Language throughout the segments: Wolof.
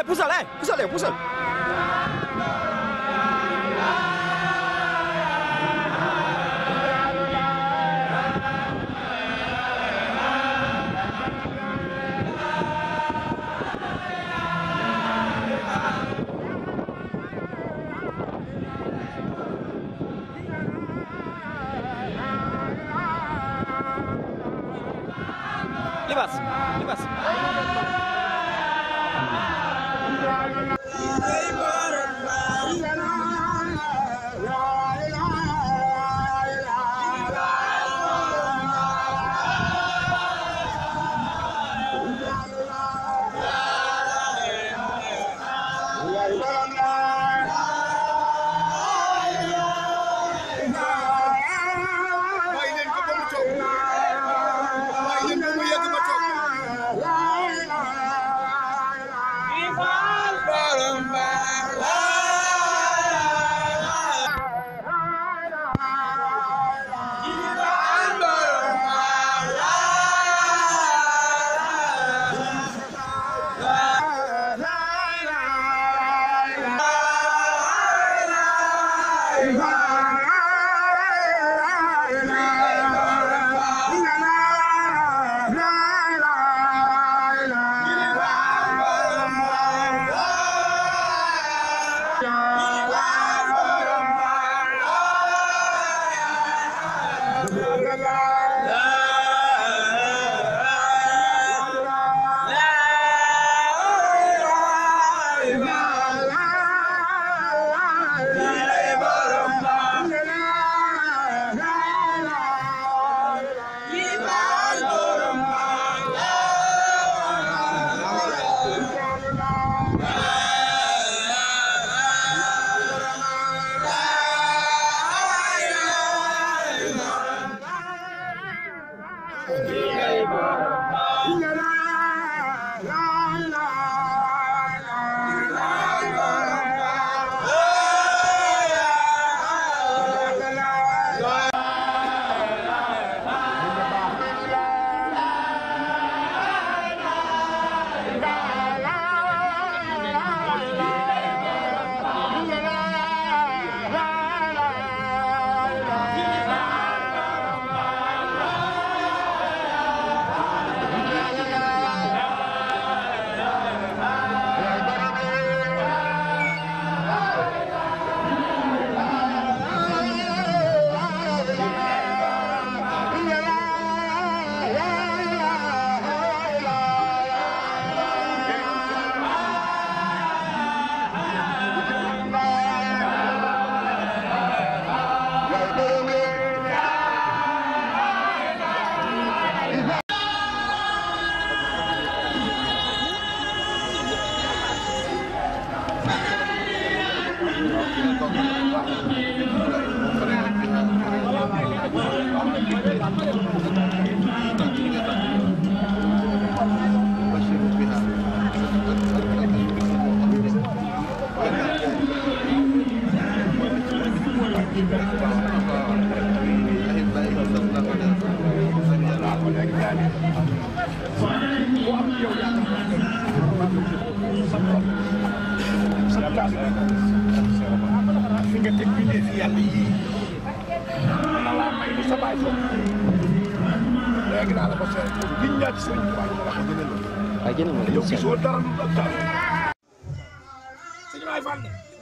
Pusal, pusal, pusal. Libas, libas.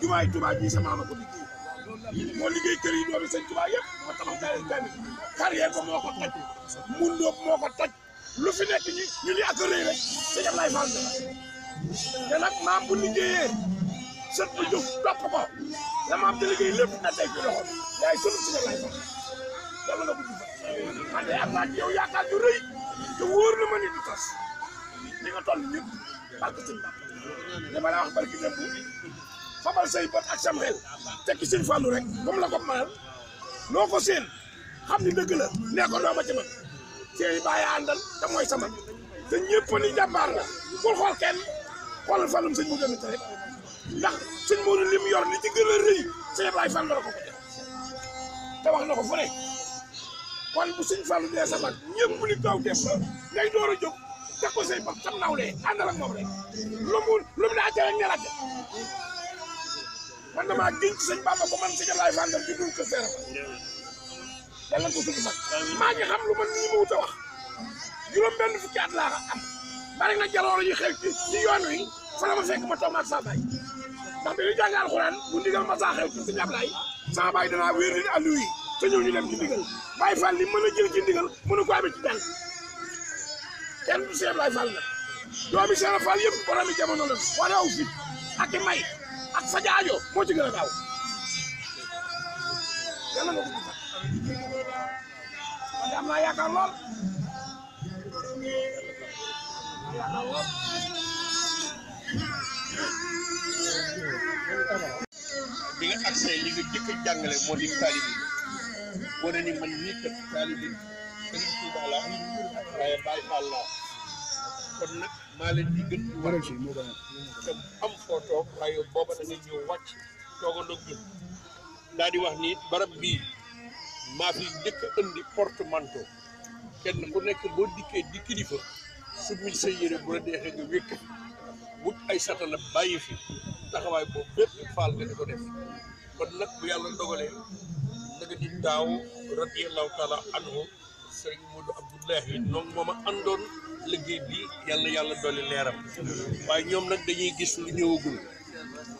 jumaay Tuubaa ji sama ma ko liggéey moo liggéey kër yi doomi sëñ Tuubaa yëpp moo tabax benn carrière ko moo ko toj mundóob moo ko toj lu fi nekk ñu li ak rëy rek sëñ Ablaye Fall te nag maam bu liggéeyee sët bu jóg topp ko la maam di liggéey lépp na tey ci loxo yaay sunu sëñ Ablaye Fall dama la ko dufa man de am naa ci yow yaakaar ju rëy te wóor na ma ni du tas li nga toll ñëpp barke sëñ Bamba dama la wax barki démb fabal say bot ak sam xel tekki sëñ Fallu rek comme la ko maal loo ko seen xam ni dëgg la nee ko dooma ci man seen i bàyyi àndal te mooy sama te ñëpp ni jàmbaar la bul xool kenn xoolal Fallum sëñ mu gën a rek ndax sëñ Modou li mu yor li ci gën a rëy sëñ Ablaye Fall la ko def te wax na ko fu ne kon bu sëñ Fallu dee sa mag ñëpp ni kaw def ngay door a jóg teg ko say bopp sam nawle àndal ak moom rek lu mu daa tere ak ñalaate man damaa giñ ci sëñ Bamba ko man sëñ Ablaye Fall di dul ko seera yàlla ko suñu mag maa ngi xam lu man nii ma wut a wax juróom benn fukki at laa am bari na jaloor yu xew ci yoon wi fa la ma fekk ma toog ak sama baay ndax bi ñu jàng alxuraan bu ndigal ma saa xew ci sëñ Ablaye sama baay danaa wéer leen àllu yi te ñëw ñu dem ci ndigal Baye Fall li mën a jël ci ndigal mënu ko amee ci benn kenn du Sëñ Ablaye Fall nag doomi Sëñ Fall yëpp borom yi jamono la wane aw fit ak i may ak fa jaajo moo ci gën a gaaw yàlla nga ko man de am naa yaakaar lool bi nga accès li nga jëkk a jàngale moo di taalibe wane ni man nii kat taalibe Sëriñ Tuuba la waaye Baay Faal la kon nag maa leen di gën di war te am foo toog waaye booba da nga ñëw wàcc toogandoo ñun daal di wax ni barab bii maa fi njëkk a indi portemanteau kenn ku nekk boo dikkee di kilifa summi sa yére bu la deexee nga wékk wut ay satala bàyyi fi taxawaay boobu bépp Faal nga di ko def kon nag bu yàlla dogalee nga di daaw radiyallahu taala anhu sëriñ Modou Abdoulahi noonu moom a àndoon liggéey bi yàlla dolli leeram waaye ñoom nag dañuy gis lu ñëwagul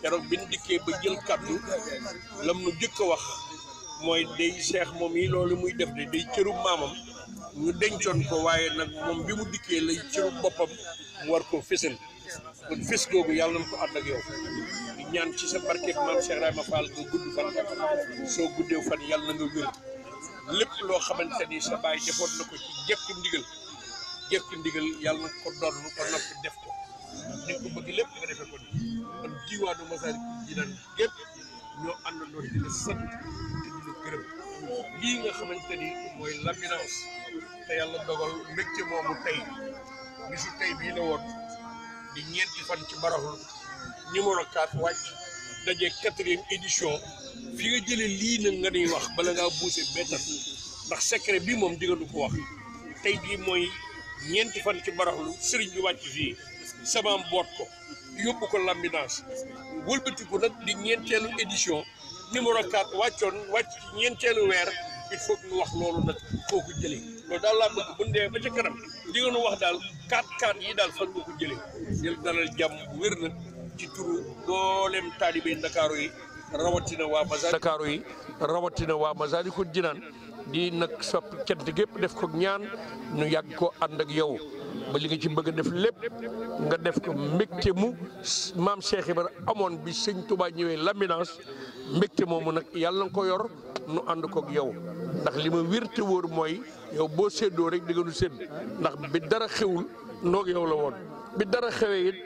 keroog bi ñu dikkee ba jël kaddu lam nu jëkk a wax mooy day seex moom yi loolu muy def de day cëru maamam ñu dencoon ko waaye nag moom bi mu dikkee lay cëru boppam mu war koo fésal kon fés googu yàlla na ko ànd ak yow di ñaan ci sa barkeeb maam Cheikh Ibrahima Fall nga gudd fan soo guddee fan yàlla na nga wér lépp loo xamante ni sa baay defoon na ko ci jekku ndigal yàlla na ko doon ko noppi def ko ni ko bëgg lépp nga defee ko ni kon diwaanu Masaalikul Jinaan gépp ñoo àndandoo di la sant te di la gërëm lii nga xamante ni mooy laminance te yàlla dogal mbégte moomu tey bisu tey bii la woon di ñeenti fan ci baraxlu numéro 4 wàcc daje 4e édition fi nga jëlee lii nag nga nuy wax bala ngaa buuse bettat ndax secret bi moom di nga du ko wax tey jii mooy ñeenti fan ci baraxlu sëriñ bi wàcc fii samaam boot ko yóbbu ko lambinage wëlbatiku nag di ñeenteelu édition numéro 4 wàcc ci ñeenteelu weer il faut que ñu wax loolu nag foo ko jëlee loolu daal laa bëgg bu ñu demee ba ca kanam di nga nu wax daal 4 yi daal fan nga ko jëlee jël dalal jàmm bu wér nag ci turu dooleem taalibe Ndakaaru yi rawatina waa Masaalikul Jinaan di nag soppi cant gépp def ko ñaan ñu yàgg ko ànd ak yow ba li nga ci bëgg a def lépp nga def ko mbégte mu maam Cheikh Ibra amoon bi sëñ Touba ñëwee Lambinance mbégte moomu nag yàlla na ko yor nu ànd koog yow ndax li ma wér te wóor mooy yow boo séddoo rek di nga nu sédd ndax bi dara xewul noog yow la woon bi dara xewee it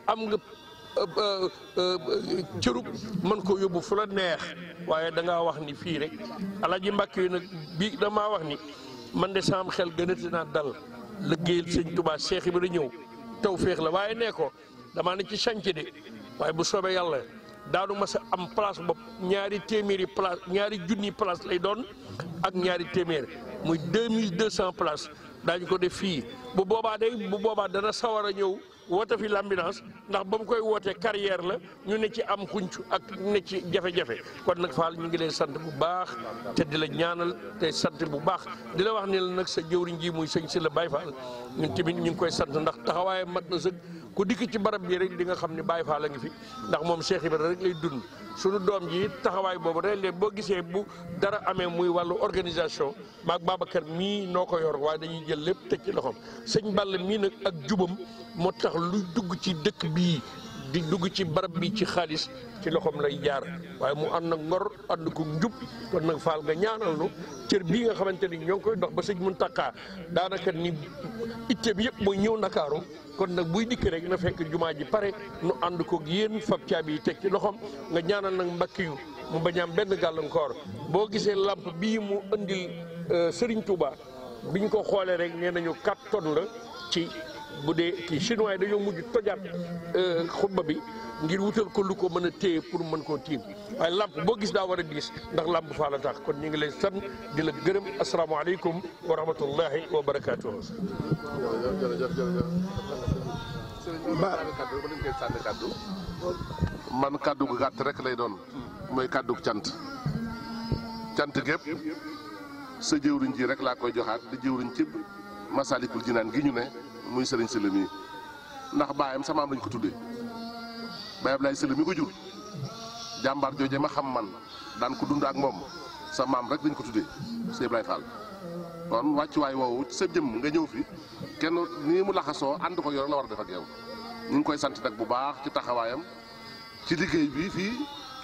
am nga cërub mën ko yóbbu fu la neex waaye da ngaa wax ni fii rek Alaaji Mbàkke yi nag bii damaa wax ni man de sama xel gënati naa dal liggéeyal sëñ Touba Cheikh Ibra ñëw taw féex la waaye nee ko damaa ne ci chantier de waaye bu soobee yàlla daanu ma sa am place bopp ñaari junni place lay doon ak ñaari téeméer muy 2200 place daañu ko def fii bu boobaa dana sawar a ñëw woote fi Lambinance ndax ba mu koy wootee carrière la ñu ne ci am xunc ak ne ci jafe-jafe kon nag Fall ñu ngi leen sant bu baax te di la ñaanal te sant bu baax di la wax ne la nag sa jëwriñ ji muy sëñ Sylla Baye Fall ñun tamit ñu ngi koy sant ndax taxawaaye mat na sëg ku dikk ci barab bi rek di nga xam ne Baye Fall a ngi fi ndax moom Cheikh Ibra rek lay dund suñu doom ji taxawaay boobu rek léegi boo gisee bu dara amee muy wàllu organisation maag Babacar mii noo ko yor waaye dañuy jël lépp teg ci loxoom sëñ Balla mii nag ak jubam moo tax luy dugg ci dëkk bii di dugg ci barab bi ci xaalis ci loxoom lay jaar waaye mu ànd ak ngor ànd ko njub kon nag Fall nga ñaanal nu cër bii nga xamante ni ñoo ngi koy dox ba sëñ Muntaxa daanaka ni itte bi yëpp mooy ñëw Ndakaaru kon nag buy dikk rek na fekk jumaa ji pare nu ànd ko yéen fab caabi yi teg ci loxoom nga ñaanal nag mbakki yu mu bañ am benn gàllankoor boo gisee lamp bii mu andil Serigne Touba biñ ko xoolee rek nee nañu 4 tonnes la ci bu dee kii chinois yi dañoo mujj tojaat xutba bi ngir wutal ko lu ko mën a téye pour mën koo tiim waaye lamp boo gis daa war a diis ndax lamp faa la tax kon ñu ngi lay sant di la gërëm asalaamaaleykum wa rahmatullahi wa barakaatuhu. man kàddu gu gàtt rek lay doon mooy kàddu gu cant gépp sa jëwriñ ji rek laa koy joxaat di jëwriñ ci Masalikul Jinaan gi ñu ne muy Sëriñ Sylla mi ndax baayam sa maam lañ ko tuddee Baye Ablaye Sylla mi ko jur jàmbaar jooje ma xam man daan ko dund ak moom sa maam rek lañ ko tuddee Sëñ Ibrahima Fall kon wàccuwaay woowu sa jëmm nga ñëw fi kenn nii mu laxasoo ànd ko yor la war a def ak yow ñu ngi koy sant nag bu baax ci taxawaayam ci liggéey bi fii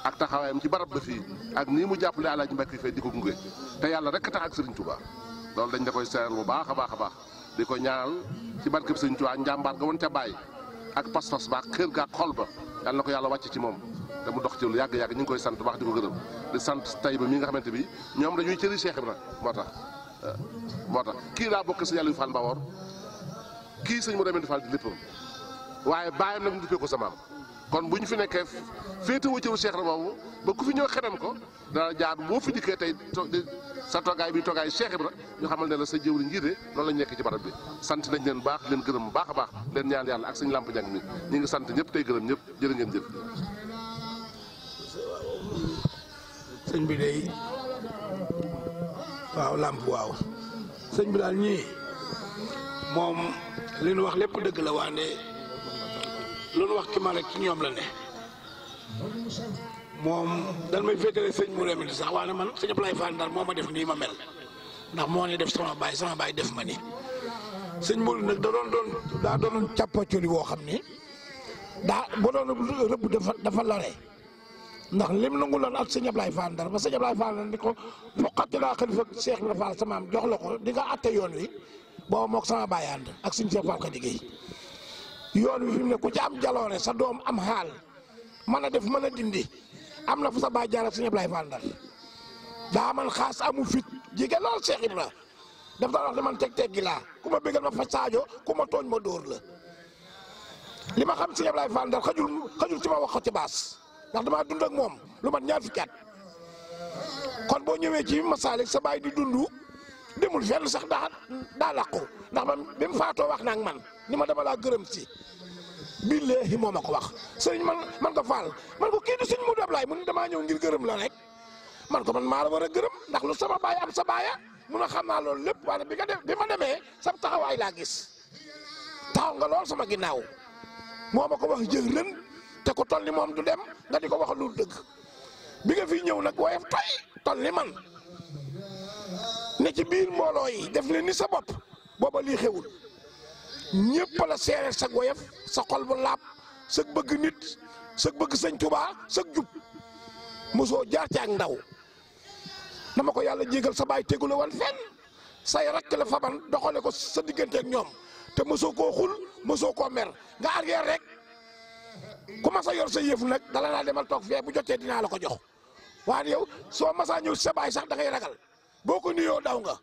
ak taxawaayam ci barab ba fii ak nii mu jàppale Alaaji Mbàkke fay di ko gunge te yàlla rek tax ak Sëriñ Touba loolu dañ da koy seeral bu baax a baax a baax di ko ñaanal ci barkeb Sëriñ Touba njàmbaar nga woon ca bàyyi ak pas-pas ba ak xër ga ak xol ba yàlla na ko yàlla wàcc ci moom te mu dox ci lu yàgg-yàgg ñu ngi koy sant bu baax di ko gërëm di sant tay ba mi nga xamante bi ñoom dañuy cëri Cheikh Ibra moo tax kii daa bokk sëñ Aliou Fall Mbawor kii sëñ Modou Amine Fall di léppam waaye bàyyam nag mu duppee ko sa maam kon bu ñu fi nekkee féetewoo cëru Cheikh Ibra boobu ba ku fi ñëw xenam ko dana jaar boo fi dikkee tey sa toogaay bi toogaay Cheikh Ibra ñu xamal ne la sa jëwriñ njiite loolu lañ nekk ci barab bi sant nañ leen baax leen gërëm baax a baax leen ñaan yàlla ak sëñ Lamp Ñang mi ñu ngi sant ñëpp tey gërëm ñëpp jërë ngeen jëf. sëñ bi day waaw Lamp waaw sëñ bi daal ñii moom li nu wax lépp dëgg la waane lu nu wax ci man rek ci ñoom la ne moom dan may féetale sëñ mu remiti sax waane man sëñ Ablaye Fall Ndar moo ma def nii ma mel ndax moo ne def sama baay def ma ni sëñ Modou nag daa doon càppacoli woo xam ni daa boo doon rëbb dafa lore ndax lim nangu loon ak sëñ Ablaye Fall Ndar ba sëñ Ablaye Fall Ndar ni ko foqati laa xalifa Cheikh Ibrahima Fall sa maam jox la ko di nga atte yoon wi booba mook sama baay ànd ak suñu Cheikh Fall ka liggéey yoon wi fi mu ne ku ci am jaloore sa doom am xaal mën a def mën a dindi am na fu sa baay jaar ak sëñ Ablaye Fall Ndar daa man xaas amu fit jige lool Cheikh Ibra daf daan wax ne man teg-teg gi laa ku ma bégal ma fa saajo ku ma tooñ ma dóor la li ma xam sëñ Ablaye Fall Ndar xajul ci ma wax ko ci baas ndax damaa dund ak moom lu mat ñaar fukki at kon boo ñëwee ci Masalik sa baay di dund demul fenn sax daa làqu ndax man bi mu faatoo wax na ak man ni ma dama laa gërëm si billaahi moo ma ko wax sëriñ man ko Fall man ko kii du sëñ Modou Ablaye mu ne damaa ñëw ngir gërëm la rek man ko man maa la war a gërëm ndax lu sama baay am sa baaya mun a xam naa loolu lépp waaye bi ma demee sa taxawaay laa gis taxaw nga lool sama ginnaaw moo ma ko wax jëg ren te ko toll ni moom du dem nga di ko wax lu dëgg bi nga fi ñëw nag woyof tay toll ni man ne ci biir mbooloo yi def leen ni sa bopp booba lii xewul ñëpp la seereel sa woyof sa xol bu laab sa bëgg nit sa bëgg sëñ Tuubaa sa jub mosoo jaar ci ak ndaw dama ko yàlla jégal sa baay tegula woon fenn say rakk la faban doxale ko sa diggante ak ñoom te mosoo koo xul mosoo koo mer nga arrière rek ku ma sa yor sa yëf nag dala naa demal toog fee bu jotee dinaa la ko jox waaye yow soo masaa ñëw sa baay sax da ngay ragal boo ko nuyoo daw nga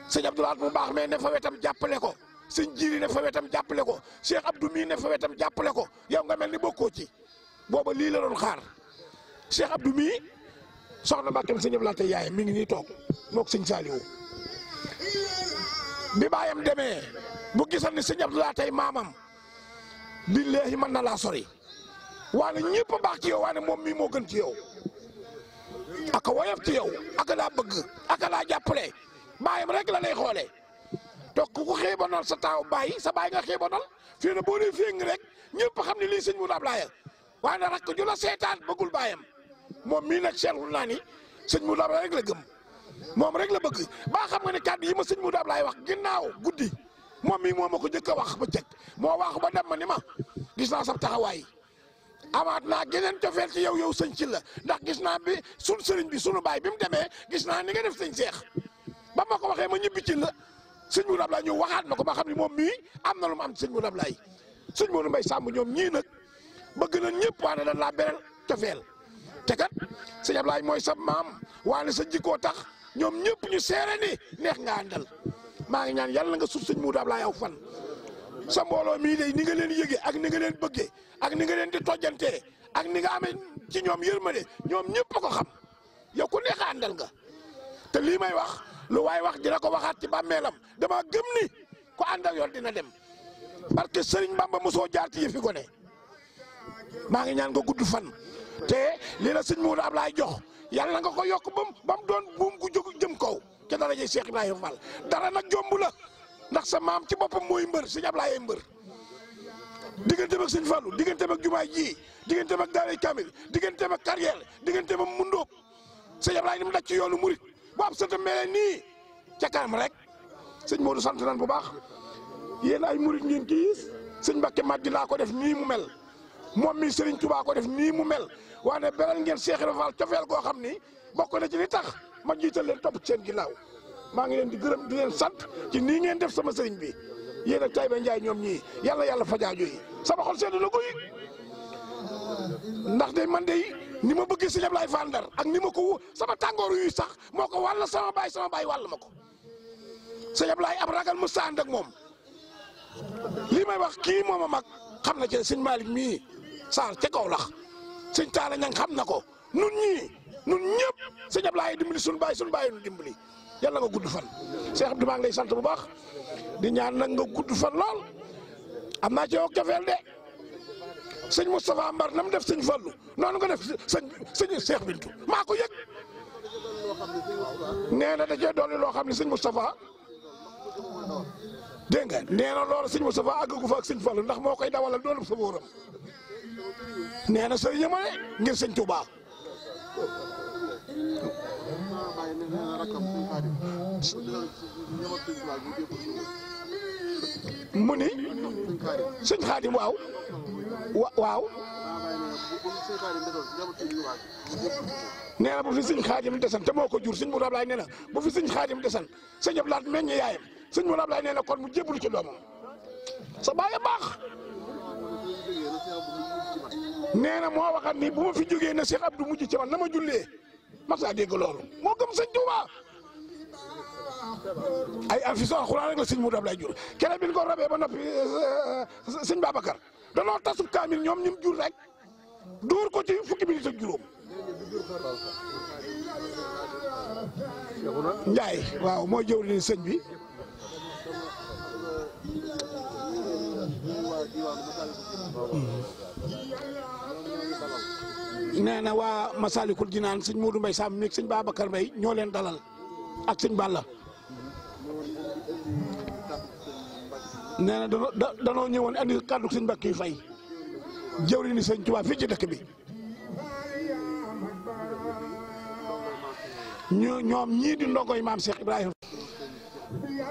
sëñ Abdoulaye bu baax mais ne fa wetam jàppale ko sëñ Jiiri ne fa wetam jàppale ko Cheikh Abdou mii ne fa wetam jàppale ko yow nga mel ni bokkoo ci booba lii la doon xaar Cheikh Abdou mii soxna Mbàkke sëñ Abdoulaye tey yaayam mi ngi nii toog moog sëñ Saliou bi baayam demee bu gisal ni sëñ Abdoulaye tey maamam billaahi mën na laa sori waane ñëpp a baax ci yow waane moom mii moo gën ci yow aka woyof ci yow aka laa bëgg aka laa jàppale baayam rek la lay xoolee te ku ko xeebanoon sa taaw baay sa baay nga xeebanoon fii na boo dee féng rek ñëpp xam ne lii sëñ Modou Ablaye waane rakk ju la seetaan bëggul baayam moom mii nag seetlu naa ni sëñ Modou Ablaye rek la gëm moom rek la bëgg baa xam nga ne kàddu yi ma sëñ Modou Ablaye wax ginnaaw guddi moom mii moo ma ko njëkk a wax ba cëg moo wax ba dem ma ni ma gis naa sa taxawaay amaat naa geneen cofeel ci yow sëñ ci la ndax gis naa bi sunu sëriñ bi sunu baay bi mu demee gis naa ni nga def sëñ Seex ba ma ko waxee ma ñibbi ci la sëñ Modou Ablaye ñëw waxaat na ko ba xam ne moom mii am na lu mu am sëñ Modou Ablaye sëñ Modou Mbaye Samb ñoom ñii nag bëgg na ñëpp waane dañ laa beral cofeel te kat sëñ Ablaye mooy sa maam waane sa jikkoo tax ñoom ñëpp ñu seere ni neex nga àndal maa ngi ñaan yàlla nga suuf sëñ Modou Ablaye aw fan sa mbooloo mii de ni nga leen yëgee ak ni nga leen bëggee ak ni nga leen di tojjantee ak ni nga amee ci ñoom yërmande ñoom ñëpp a ko xam yow ku neex a àndal nga te lii may wax lu waay wax dina ko waxaat ci bàmmeelam dama gëm ni ku ànd ak yoon dina dem parce que Serigne Bamba mosoo jaar ci yëfi gone maa ngi ñaan nga gudd fan te lii la sëñ Modou Ablaye jox yàlla nga ko yokk ba mu doon buum gu jóg jëm kaw ca daraja Cheikh Ibrahima Fall dara nag jomb la ndax sa maam ci boppam mooy mbër sëñ Ablaye ay mbër digganteem ak sëñ Fallou digganteem ak jumaay ji digganteem ak Daaray Kamil digganteem ak carrière digganteem ak Mundóob sëñ Ablaye ni mu daj ci yoonu murit bu ab sëtam mel nii ca kanam rek sëñ Modou sant nan bu baax yéen ay murit ngeen kii sëñ Mbacke Maddi laa ko def nii mu mel moom mi Serigne Touba ko def nii mu mel waaye beral ngeen Cheikh Ibrahima Fall cofeel goo xam ni bokk na ci li tax ma jiital leen topp ci seen ginnaaw maa ngi leen di gërëm di leen sant ci nii ngeen def sama sëriñ bi yéen ak Taïba Ndiaye ñoom ñii yàlla fajaajo yi sama xol sedd na ko yi ndax de man de ni ma bëggee sëñ Ablaye Fall Ndar ak ni ma ko sama tàngooru yuy sax moo ko wàll sama baay wàll ma ko sëñ Ablaye ab ragal mu ànd ak moom lii may wax kii moom a mag xam na ci sëñ Malick mii Sarr ca kaw lax sëñ Talla Ñang xam na ko nun ñëpp sëñ Ablaye dimbali suñu baay nu dimbali yàlla nga gudd fan Cheikh Abdou maa ngi lay sant bu baax di ñaan nag nga gudd fan lool am naa ci yow jafeel de sëñ Moustapha Mbar na mu def sëñ Fallou noonu nga def sëñ Cheikh Bintou maa ko yëg nee na da cee dolli loo xam ne sëñ Moustapha dégg nga nee na loolu sëñ Moustapha àggagu fa ak sëñ Fallou ndax moo koy dawalal doolu sa wóoram nee na sëñ ma ne ngir sëñ Touba mu ni sëñ Xaadim waaw nee na bu fi sëñ Xaadim desan te moo ko jur sëñ Modou Ablaye nee na bu fi sëñ Xaadim desan sëñ Ablaye meññ yaayam sëñ Modou Ablaye nee na kon mu jébbalu ci doomam sa baay a baax nee na moo waxat ni bu ma fi jógee na Cheikh Abdou mujj ci man na ma jullee masa dégg loolu moo gëm sëñ Touba ay afiso alxuraan rek la sëñ Modou Ablaye jur kere bi ñu ko rabee ba noppi sëñ Babacar danoo tasub kaamil ñoom ñim jur rek dóor ko ci fukki minute ak juróom Njaay waaw moo jëw ni sëñ bi nee na waa Masalikul Jinaan sëñ Modou Mbaye Samb meeg sëñ Babacar Mbaye ñoo leen dalal ak sëñ Balla nee na danoo ñëwoon andi kàddu sëñ Mbacke Faye jëwri ni sëñ Tuubaa fii ci dëkk bi ñoom ñii di ndongoy maam Cheikh Ibrahima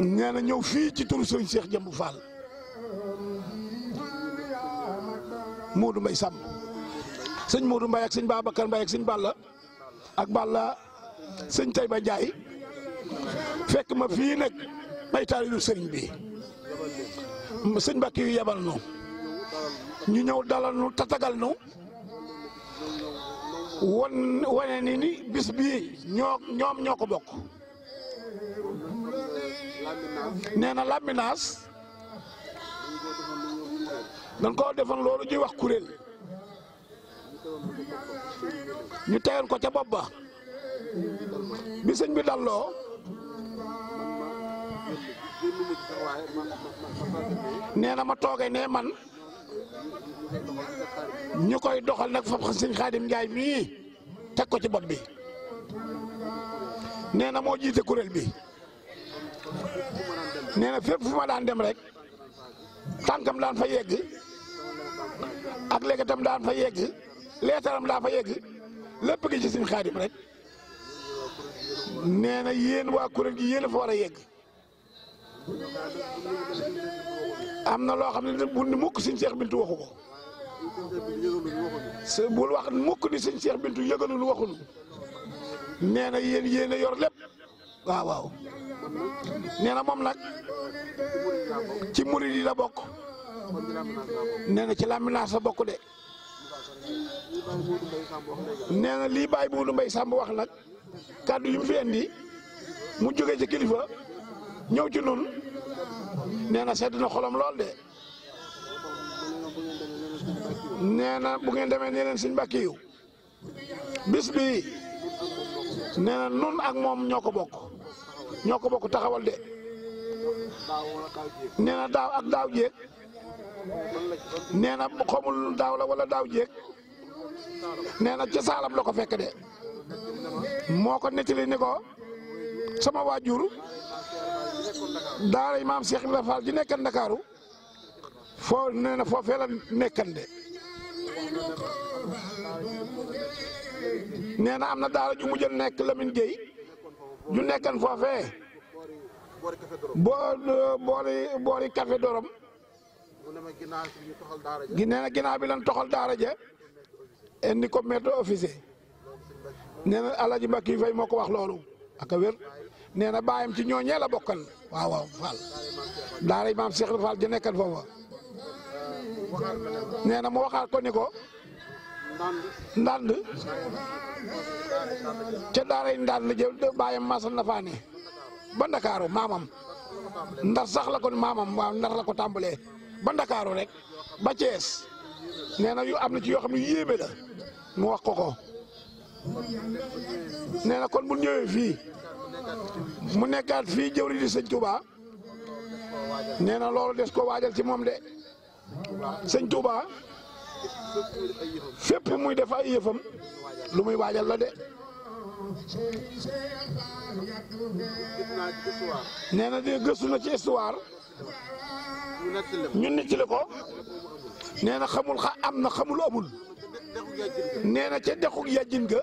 nee na ñëw fii ci turu sëñ Cheikh Jëmb Fall Modou Mbaye Samb sëñ Modou Mbaye ak sëñ Babacar Mbaye ak sëñ Balla ak Balla sëñ Taïba Ndiaye fekk ma fii nag may taalibu sëriñ bi sëñ Mbacke yu yebal nu ñu ñëw dalal nu tatagal nu wane ni bis bii ñoom ñoo ko bokk nee na Lambinaas dañ ko defoon loolu ñuy wax kuréel ñu teyoon ko ca bopp ba bi sëñ bi dalloo nee na ma toogee ne man ñu koy doxal nag fab sëñ Xaadim Njaay mii teg ko ci bopp bi nee na moo jiite kuréel bi nee na fépp fu ma daan dem rek tànkam daan fa yegg ak léegatam daan fa yegg leetaram daan fa yegg lépp gi ci sëñ Xaadim rek nee na yéen waa kuréel gi yéen a fa war a yegg am na loo xam ne bu ni mukk sëñ Cheikh Bintu waxu ko bul wax mukk ni sëñ Cheikh Bintu yëgalul waxunu nee na yéen a yor lépp waaw nee na moom nag ci murid yi la bokk nee na ci Lambinaas la bokk de nee na lii Baye Modou Mbaye Samb wax nag kàddu yi mu fi indi mu jógee ci kilifa ñëw ci nun nee na sedd na xolam lool de nee na bu ngeen demee nee leen Sëñ Mbàkke yu bis bi nee na nun ak moom ñoo ko bokk taxawal de nee na daaw ak daaw jéeg nee na xamul daaw la wala daaw jéeg nee na ca saalam la ko fekk de moo ko nettali ni ko sama waajur daara maam Cheikh Ibrahima Fall ji nekkan Ndakaaru foo nee na foofee la nekkan de nee na am na daara ju mu jël nekk Lamine Gueye ju nekkan foofee boori café Dorom nee na ginnaaw bi lan toxal daara ja indi ko maître officier nee na Alaaji Mbàkke yu fay moo ko wax loolu ak a wér nee na baayam ci ñooñee la bokkan waaw Fall daara maam Cheikh Fall ja nekkan foofa nee na mu waxaat ko ni ko ndànd ca daara yi ndànd jël baayam masal na faa ne ba Ndakaaru maamam ndar sax la ko maamam waaw ndar la ko tàmbalee ba Ndakaaru rek ba Thiès nee na yu am na ci yoo xam ne yéeme la mu wax ko nee na kon bu ñëwee fii mu nekkaat fii jëwri di sëñ Touba nee na loolu des ko waajal ci moom de sëñ Touba fépp muy def ay yëfam lu muy waajal la de nee na de gëstu na ci histoire ñu nettali ko nee na xamul am na xamul amul nee na ca dexuk yàjjin ga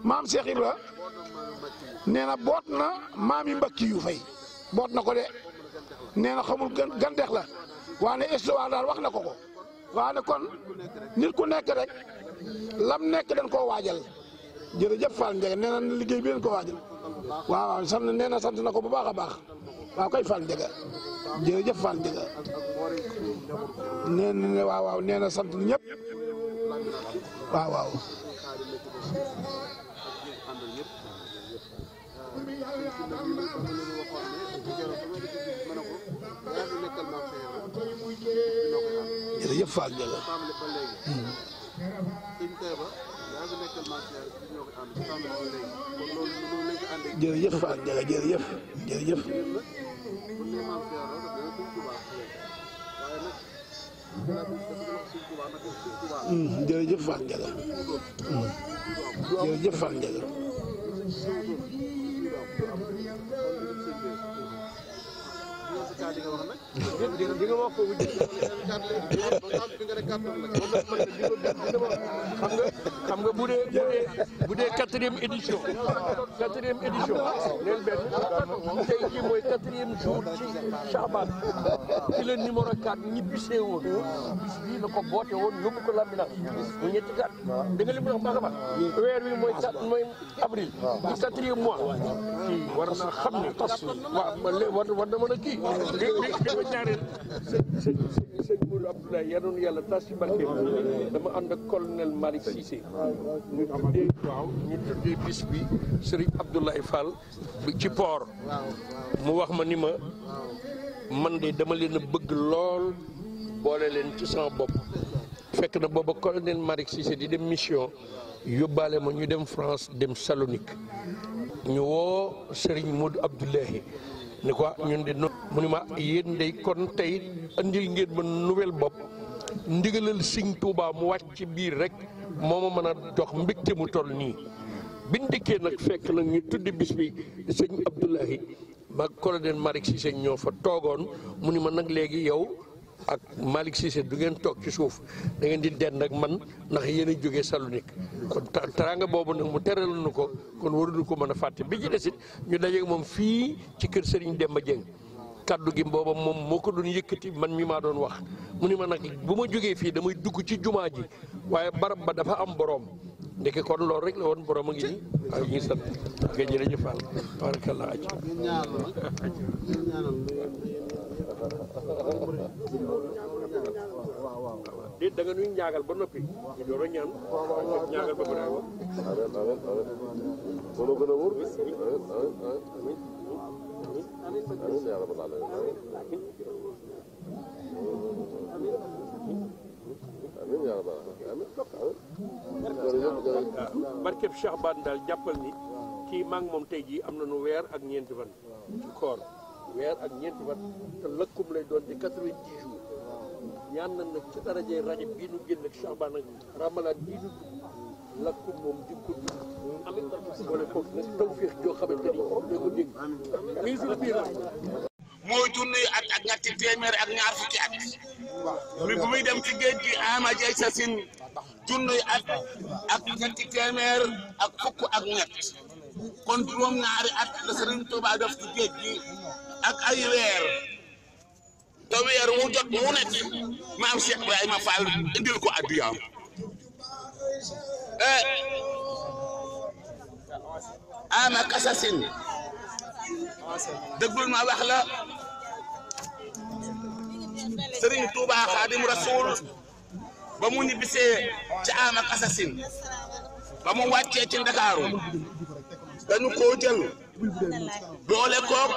maam Cheikh Ibra nee na boot na maam yi Mbàkke yu fay boot na ko de nee na xamul gan dex la waane histoire daal wax na ko waane kon nit ku nekk rek lam nekk dañ koo waajal jërëjëf Fall Ndiaga nee na liggéey bi dañ ko waajal waaw sant nee na sant na ko bu baax a baax waaw koy Fall Ndiaga jërëjëf Fall Ndiaga nee na waaw nee na sant ñëpp waaw jërëjëf Fall Ndiaga jërëjëf Fall Ndiaga jërëjëf jërëjëf Fall Ndiaga jërëjëf Fall Ndiaga di nga wax ko xam nga bu dee quatrième édition neel benn tey jii mooy 4e jour ci Chaban ci la numéro 4 ñibbisee woon bis bii la ko boote woon yóbbu ko Lambina mu ñetti 4 da nga lim wax baax a baax weer wi mooy avril ci 4e mois kii war na xam ne waaw war na mën a kii li ma ñaareel sëñ Moudou Abdoulaye yanoon yàlla tas ci barke dama ànd ak colonel Malick Cissé ñu tuddee bis bi Serigne Abdoulaye Fall ci port mu wax ma ni ma man de dama leen a bëgg lool boole leen ci sama bopp fekk na booba colonel Malick Cissé di dem mission yóbbaale ma ñu dem France dem Salonique ñu woo Serigne Moudou Abdoulaye ni quoi ñun de mu ni ma yéen de kon tey andil ngeen ma nouvelle bopp ndigalal Sëñ Tuubaa mu wàcc ci biir rek moo ma mën a jox mbégte mu toll nii biñ dikkee nag fekk nag ñu tuddi bis bi sëñ Abdoulaye ba colonel Malick Cissé ñoo fa toogoon mu ni ma nag léegi yow ak Malick Cissé du ngeen toog ci suuf da ngeen di dend ak man ndax yéen a jógee Salonique kon teraanga boobu nag mu teral nu ko kon waruñu ko mën a fàtte bi ci desit ñu dajeeg moom fii ci kër Serigne Demba Dieng kaddu gi booba moom moo ko doon yëkkati man mi maa doon wax mu ni ma nag bu ma jógee fii damay dugg ci jumaa ji waaye barab ba dafa am boroom ndeke kon loolu rek la woon borom a ngi nii waaw ñu sant nga jërëjëf Fall barakallah aji waaw de da nga nuy ñaagal ba noppi ñu door a ñaan ñaagal ba pare wax loolu gën a wóor amiin yaa rabbal aalamiin amiin yaa rabbal aalamiin barkeb Cheikh Ban daal jàppal ni kii maa ngi moom tey jii am nañu weer ak ñeenti fan ci koor weer ak ñeenti fan te lëkkum lay doon di 90 jours ñaan nañ nag ci darajee rajo bii nu génn ak Cheikh Ban ak Ramadan bii nu lëkkum moom di ko dund amiin boole ko nag tawfiix joo xamante ni ñoo ko dégg mii suñu biir mooy junni at ak ñetti téeméer ak ñaar fukki at mi bu muy dem ci géej gi ama jey sa sin junni at ak ñetti téeméer ak fukk ak ñett kon juróom ñaari at la Serigne Touba def ci géej gi ak ay weer te weer wu jot mu nekk maam Cheikh Ibrahima Fall indil ko addiyaam ama kasasin dëggul ma wax la Serigne Touba Xaadim Rasul ba mu ñibbisee ci ama kasasin ba mu wàccee ci Ndakaaru dañu koo jël doole koog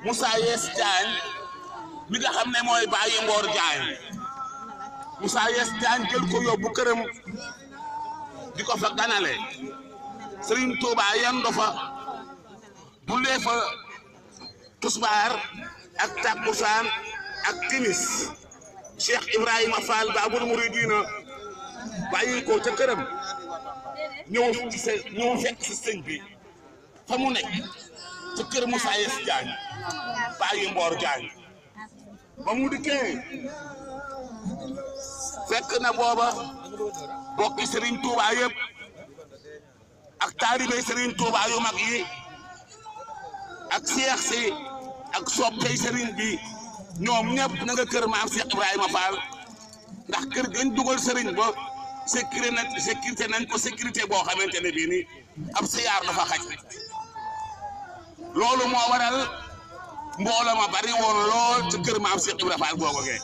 Moussa Yes Diagne mi nga xam ne mooy bàyyi Mboor Diagne Moussa Yes Diagne jël ko yóbbu këram di ko fa ganale Serigne Touba yando fa jullee fa tusbaar ak takkusaan ak timis Cheikh Ibrahima Fall Babul Mouridina bàyyi ko ca këram ñëw fekk si sëñ bi fa mu nekk ca kër Moussa Yes Diagne bàyyi Mboor Diagne ba mu dikkee fekk na booba bokki Serigne Touba yëpp ak taalibe Serigne Touba yu mag yi ak seex si ak soppey Serigne bi ñoom ñëpp na nga kër maam Cheikh Ibrahima Fall ndax kër gañ dugal Serigne ba sécurité nañ ko sécurité boo xamante ne bii nii ab siyaar dafa xaj loolu moo waral mbooloo ma bari woon lool ci kër maam Cheikh Ibrahima Fall boo gee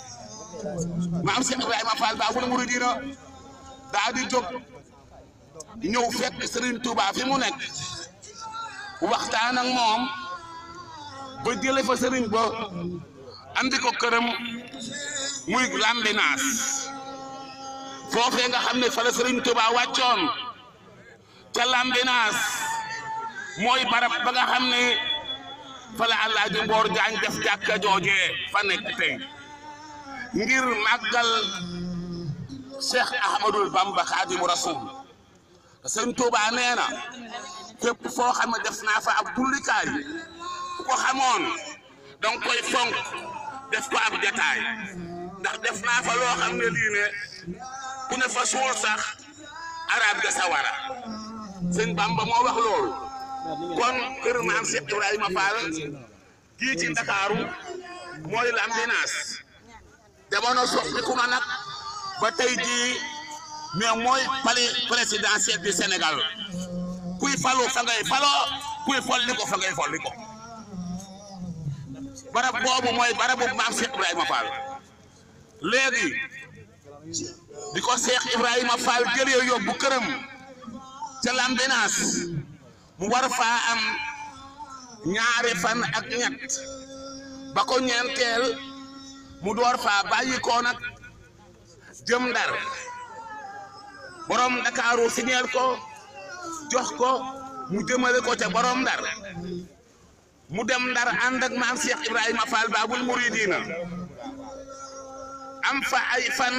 maam Cheikh Ibrahima Fall Babul Mouridina daa di jóg ñëw fekk Serigne Touba fi mu nekk waxtaan ak moom ba jële fa Serigne ba andi ko këram muy Lambinaas foofee nga xam ne fa la Serigne Touba wàccoon ca Lambinaas mooy barab ba nga xam ne fa la Alaaji Mboor Diagne def jàkka joojee fa nekk tey ngir màggal Cheikh Ahmadul Bamba Xaadimu Rasul Serigne Touba nee na fépp foo xam ne def naa fa ab jullikaay ku ko xamoon danga koy fonk def ko ab jataay ndax def naa fa loo xam ne lii ne ku ne fa suul sax arab ga sawara sëñ Bamba moo wax loolu kon kër maam Cheikh Ibrahima Fall kii ci Ndakaaru mooy Lambinaas jamono soppiku na nag ba tey jii mais mooy palais présidentiel du Sénégal kuy falu fa ngay faloo kuy folli ko fa ngay folli ko barab boobu mooy barabu maam Cheikh Ibrahima Fall léegi di ko Cheikh Ibrahima Fall jëlee yóbbu këram ca Lambinaas mu war faa am ñaari fan ak ñett ba ko ñeenteel mu door faa bàyyi ko nag jëm Ndar borom Ndakaaru signeel ko jox ko mu jëmale ko ca borom Ndar mu dem Ndar ànd ak maam Cheikh Ibrahima Fall Babul Mouridina am fa ay fan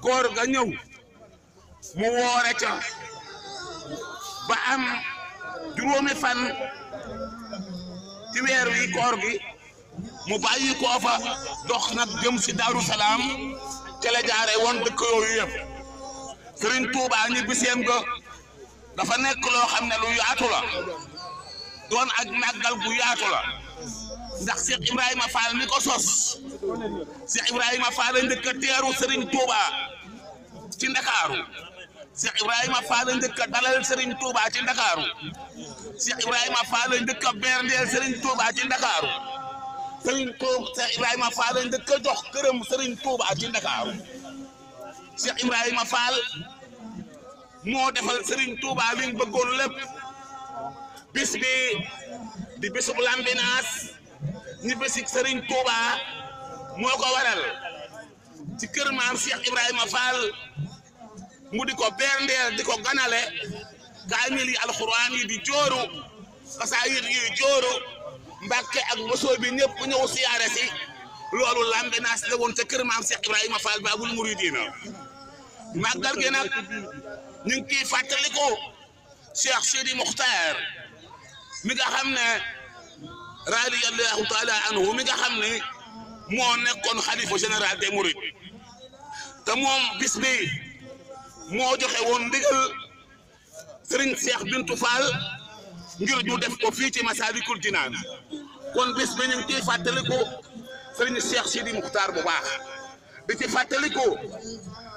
koor ga ñëw mu woore ca ba am juróomi fan ci weer wi koor gi mu bàyyi koo fa dox nag jëm si Daaru Salaam ca la jaare woon dëkk yooyu yëpp Serigne Touba ñi biseem ga dafa nekk loo xam ne lu yaatu la doon ak màggal gu yaatu la ndax Cheikh Ibrahima Fall mi ko sos Cheikh Ibrahima Fall njëkk a teeru Serigne Touba ci Ndakaaru Cheikh Ibrahima Fall njëkk a dalal Serigne Touba ci Ndakaaru Cheikh Ibrahima Fall njëkk a berndeel Serigne Touba ci Ndakaaru Serigne Touba Cheikh Ibrahima Fall lañ dëkk a jox këram Serigne Touba ci Ndakaaru Cheikh Ibrahima Fall moo defal Serigne Touba liñ bëggoon lépp bis bi di bisub Lambinaas ñi bisik Serigne Touba moo ko waral ci kër maam Cheikh Ibrahima Fall mu di ko berndeel di ko ganale kaamil yi alxuraan yi di jooru xasaayid yi jooru Mbàkke ak Mbusoo bi ñëpp ñëw siyaare si loolu Lambinaas la woon ca kër maam Cheikh Ibrahima Fall Baabul Muridiina màggal gi nag ñu ngi ciy fàttaliku Cheikh Sidi Muxtaar mi nga xam ne radiyallahu taala anhu mi nga xam ne moo nekkoon xalifa général des Mourides te moom bis bi moo joxe woon ndigal Serigne Cheikh Bintou Fall ngir ñu def ko fii ci Masaalikul Jinaan kon bis bi ñu ngi ciy fàttaliku Serigne Cheikh Sidi Muxtaar bu baax di ci fàttaliku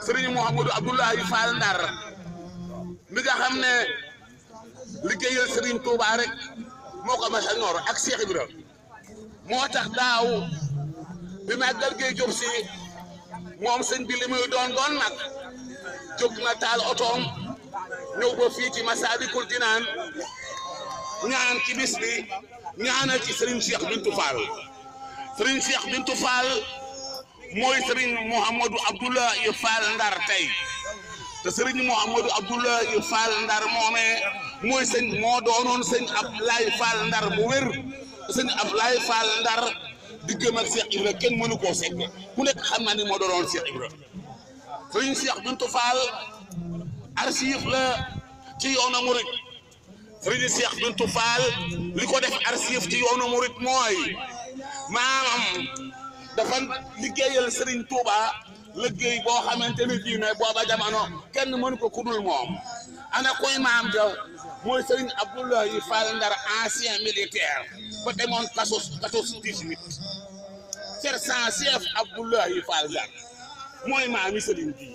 Serigne Mouhamadou Abdoulaye Fall Ndar mi nga xam ne liggéeyal Serigne Touba rek moo ko mas a ñor ak Cheikh Ibra moo tax daaw bi màggal gi jóg si moom sëñ bi li muy doon nag jóg na taal otoom ñëw ba fii ci Masaalikul Jinaan ñaan ci bis bi ñaanal ci Serigne Cheikh Bintou Fall Serigne Cheikh Bintou Fall mooy Serigne Mouhamadou Abdoulaye Fall Ndar tey te Serigne Mouhamadou Abdoulaye Fall Ndar moomee mooy sëñ moo doonoon sëñ Abdoulaye Fall Ndar mu wér sëñ Abdoulaye Fall Ndar diggam ak Cheikh Ibra kenn mënu koo segg ku nekk xam na ni moo doonoon Cheikh Ibra Serigne Cheikh Bintou Fall archive la ci yoonu Murid Serigne Cheikh Bintou Fall li ko def archive ci yoonu Murid mooy maamam dafa liggéeyal Serigne Touba liggéey boo xamante ni bii ne booba jamono kenn mënu ko kudul moom ana koy maam ja mooy Serigne Abdoulaye Fall Ndar ancien militaire ba demoon kasos 18 sergent chef Abdoulaye Fall Ndar mooy maami Serigne bi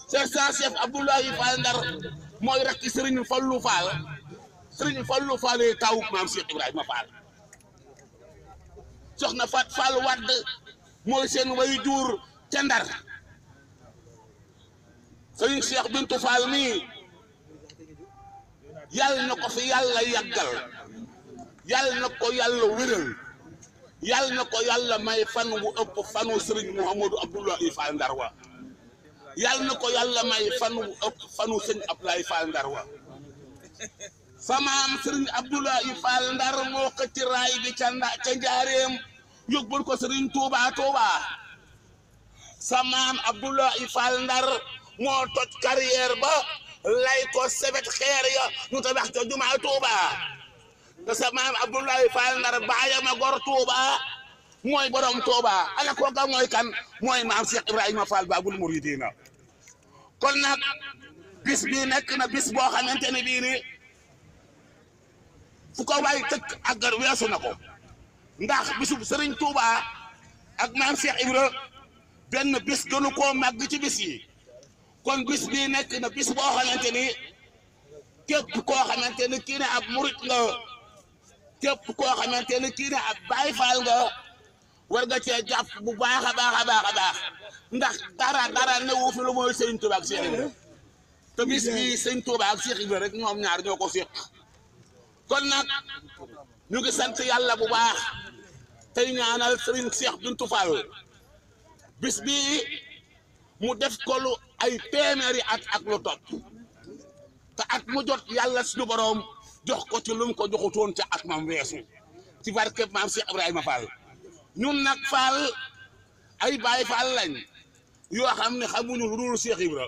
sergent chef Abdoulaye Fall Ndar mooy rakki Serigne Fallou Fall Serigne Fallou Fall taw maam Cheikh Ibrahima Fall soxna Fat Fall Wadd mooy seen way jur ca Ndar Serigne Cheikh Bintou Fall mi yàlla na ko fi yàlla yàggal yàlla na ko yàlla wéral yàlla na ko yàlla may fan wu ëpp fanu Serigne Mouhamadou Abdoulaye Fall Ndar wa yàlla na ko yàlla may fan wu ëpp fanu Serigne Abdoulaye Fall Ndar wa samaam Serigne Abdoulaye Fall Ndar moo xëcc raay bi ca njaareem yóbbul ko Serigne Touba samaam Abdoulaye Fall Ndar moo toj carrière ba lay ko sebet xeer ya ñu tabax ca jumaa Touba te samaam Abdoulaye Fall Ndar baayama gor Touba mooy borom Touba ala kooka mooy kan mooy maam Cheikh Ibrahima Fall Baabul Muridiina kon nag bis bi nekk na bis boo xamante ne bii ni fu ko waay tëkk àggar weesu na ko ndax bisub Serigne Touba ak maam Cheikh Ibra benn bis gënu koo màgg ci bis yi kon bis bii nekk na bis boo xamante ni képp koo xamante ni kii ne ab murit nga képp koo xamante ni kii ne ab Baay Faal nga war nga cee jàpp bu baax a baax a baax a baax ndax dara newu fi lu mooy Serigne Touba ak Cheikh Ibra te bis bii Serigne Touba ak Cheikh Ibra rek ñoom ñaar ñoo ko séq kon nag ñu ngi sant yàlla bu baax tey ñaanal Serigne Cheikh Bintou Fall bis bii mu def ko lu ay téeméeri at ak lu topp te at mu jot yàlla suñu borom jox ko ci lu mu ko joxutoon ca at mam weesu ci barkeb maam Cheikh Ibrahima Fall ñun nag Fall ay Baay Fall lañ yoo xam ne xamuñu lu dul Cheikh Ibra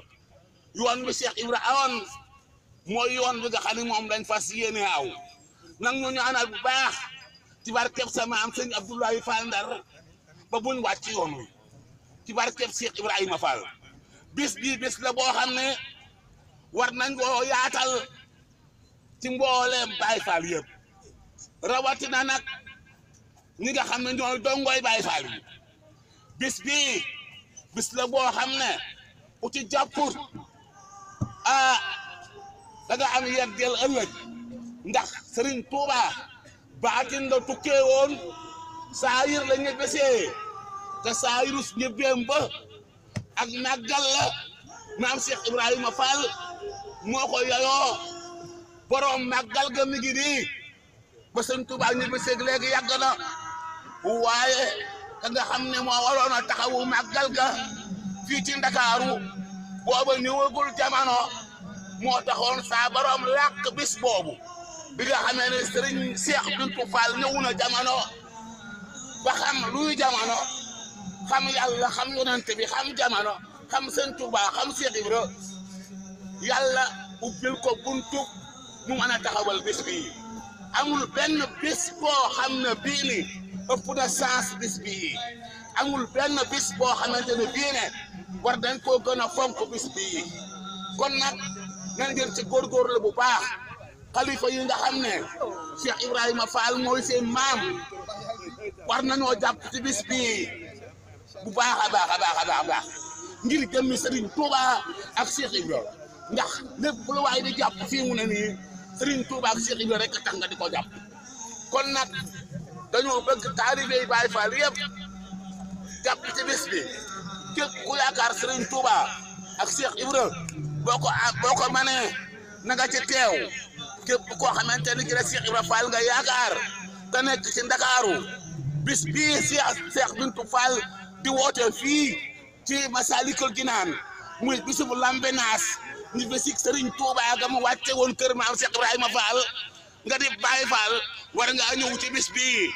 yoon bi Cheikh Ibra awoon mooy yoon bi nga xam ne moom dañ fas yéene aw nag ñu ñaanal bu baax ci barkeb sa maam sëñ Abdoulaye Fall Ndar ba buñ wàcc yoon wi ci barkeb Cheikh Ibrahima Fall bis bii bis la boo xam ne war nañ koo yaatal ci mbooleem Baay Fall yëpp rawatina nag ñi nga xam ne ñooy dongoy Baay Fall yi bis bii bis la boo xam ne ku ci jàpput da nga am yeddeel ëllëg ndax Serigne Touba baatin la tukkee woon saayir la ñebbesee te saayirus ñebbeem ba ak màggal la maam Cheikh Ibrahima Fall moo ko yayoo borom màggal ga mi ngi nii ba sëñ Tuubaa ñebbeseeg léegi yàgg na waaye ka nga xam ne moo waroon a taxawu màggal ga fii ci Ndakaaru booba ñëwagul jamono moo taxoon saa borom làq bis boobu bi nga xamee ne sëriñ Cheikh Bintou Fall ñëw na jamono ba xam luy jamono xam yàlla xam yonent bi xam jamono xam sëñ Tuubaa xam Cheikh Ibra yàlla ubbil ko buntu mu mën a taxawal bis bii amul benn bis boo xam ne bii ni ëpp na sens bis bii amul benn bis boo xamante ne bii ne war dañ koo gën a fonk bis bii kon nag nan ngeen ci góorgóorlu bu baax xalifa yi nga xam ne Cheikh Ibrahima Fall mooy seen maam war nañoo jàpp ci bis bii bu baax a baax a baax a baax a baax ngir jëmmi Serigne Touba ak Cheikh Ibra ndax lépp lu waay di jàpp fii mu ne nii Serigne Touba ak Cheikh Ibra rek tax nga di ko jàpp kon nag dañoo bëgg taalibe yi Baay Faal yëpp jàpp ci bis bi képp ku yaakaar Serigne Touba ak Cheikh Ibra boo ko mënee na nga ci teew képp koo xamante ni ki la Cheikh Ibra Fall nga yaakaar te nekk ci Ndakaaru bis bii Cheikh Bintou Fall di woote fii ci Masalikul Jinaan muy bisu bu Lambenaas ñu bisik Serigne Touba ga mu wàcce woon kër maam Cheikh Ibrahima Fall nga di Baay Fall war nga ñëw ci bis bii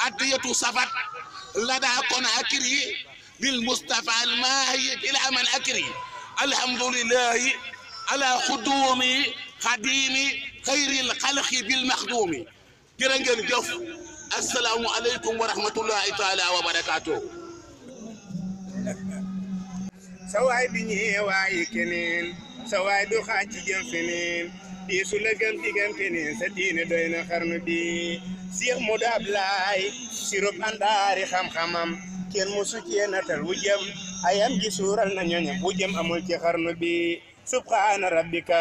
addiyatu safat lada Konaakiri lil Mustafa al maahi ila man akri alhamdulillahi ala xudumi xadimi xayril xalqi bil maxdumi jërë ngeen jëf asalaamu aleykum wa rahmatullahi taala wa barakaatuh sa waay bi ñeewaayi keneen sa waay du xaaj ci jëm feneen di su la gëm ci gëm keneen sa diine doy na xarnu bi Cheikh Modou Ablaye sirop àndaari xam-xamam kenn musu cee natal wu jëm ayam gi suural na ñoñam wu jëm amul ci xarnu bi subhaana rabbika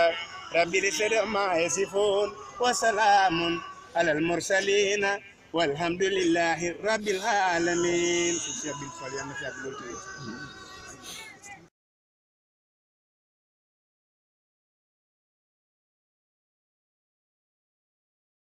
rabbil izzati ammaa yasifuun wa salaamun alal mursaliina walhamdulillahi rabbil aalamiin